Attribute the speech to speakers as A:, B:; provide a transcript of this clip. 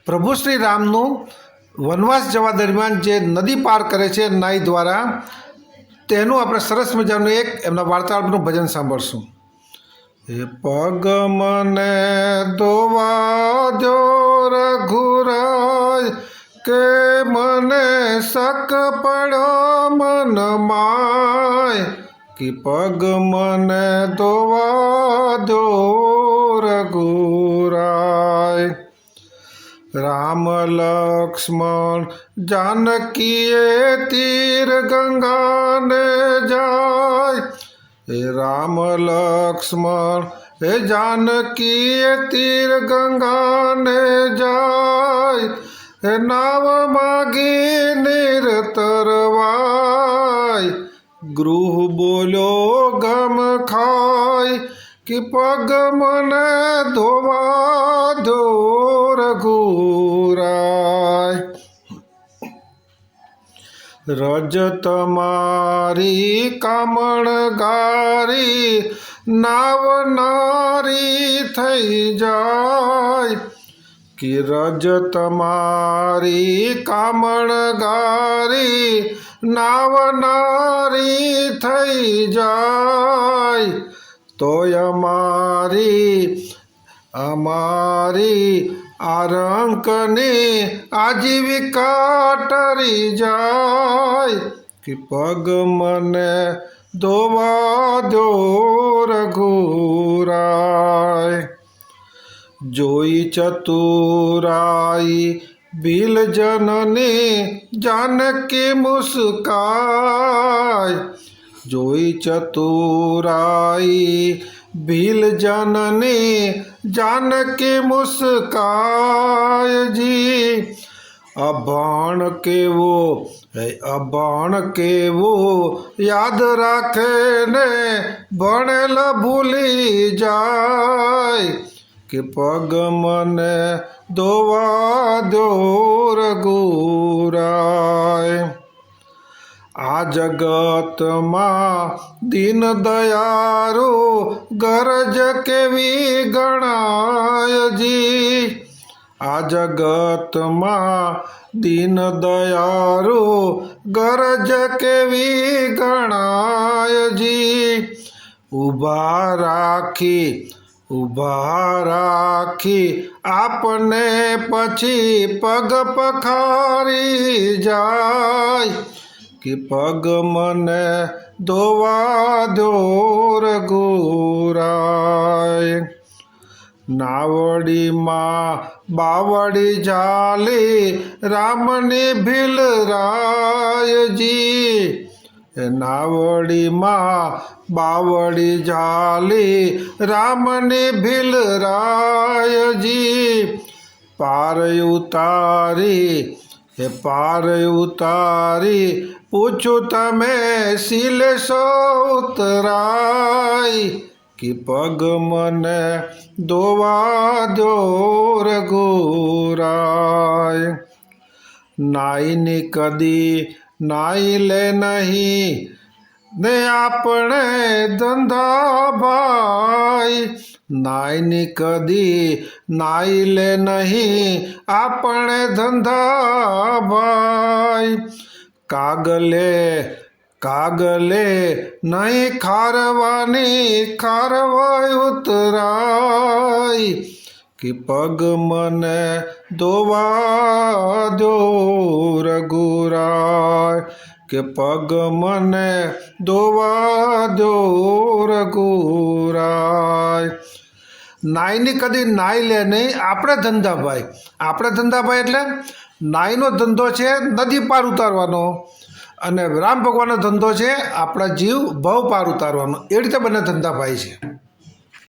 A: પ્રભુ શ્રી રામનું વનવાસ જવા દરમિયાન જે નદી પાર કરે છે નાઈ દ્વારા, તેનું આપણે સરસ મજાનું એક એમના વાર્તાલાપનું ભજન સાંભળશું. એ પગ મને ધોવા દો રઘુરાય, કે મને શક પડ્યો મન માય, કે પગ મને ધોવા દો રઘુરાય. રામ લક્ષ્મણ જાનકીએ તીર ગંગાને જાય, એ રામ લક્ષ્મણ એ જાનકીએ તીર ગંગાને જાય, એ નાવ માગી નિરતરવાય, ગૃહ બોલ્યો ગમ ખાય, કે પગ મને ધોવા દો રઘુરાય. રજ તમારી કામણ ગારી, નાવ નારી થઈ જાય, કે રજ તમારી કામણ ગારી, નાવ નારી થઈ જાય, તોય અમારી આરંકની આજીવિકા ટરી જાય, કે પગ મને ધોવા દો રઘુરાય. જોઈ ચતુરાઈ ભીલ જનની જાનકી મુસ્કાય, જોઈ ચતુરાઈ ભીલ જનની જાનકી મુસ્કાયજી. અભણ કેવો યાદ રાખે ને ભણેલ ભૂલી જાય, કે પગ મને ધોવા દો રઘુરાય. આ જગતમાં દીન દયાળુ ગરજ કેવી ગણાયજી, આ જગતમાં દીન દયાળુ ગરજ કેવી ગણાયજી. ઊભા રાખી આપને પછી પગ પખારી જાય, કે પગ મને ધોવા દો રઘુરાય. નાવડીમાં બાવડી ઝાલી રામની ભીલ રાયજી, નાવડીમાં બાવડી ઝાલી રામની ભીલ રાયજી. પાર ઉતારી પૂછું તમે શીલેશો ઉતરાય, કે પગ મને ધોવા દો રઘુરાય. નાઈની કદી નાઈ લે નહીં ને આપણે ધંધા ભાઈ, નાઈની કદી નાઈ લે નહીં આપણે ધંધા ભાઈ. કાગલે નહીં ખારવાની ખારવાય ઉતરાય, કે પગ મને ધોવા દો રઘુરાય, કે પગ મને ધોવા દો રઘુરાય. નાઈની કદી નાઈ લે નહીં આપણે ધંધાભાઈ. આપણે ધંધાભાઈ એટલે નાઈનો ધંધો છે નદી પાર ઉતારવાનો, અને રામ ભગવાનનો ધંધો છે આપણા જીવ ભવ પાર ઉતારવાનો. એ રીતે બંને ધંધાભાઈ છે.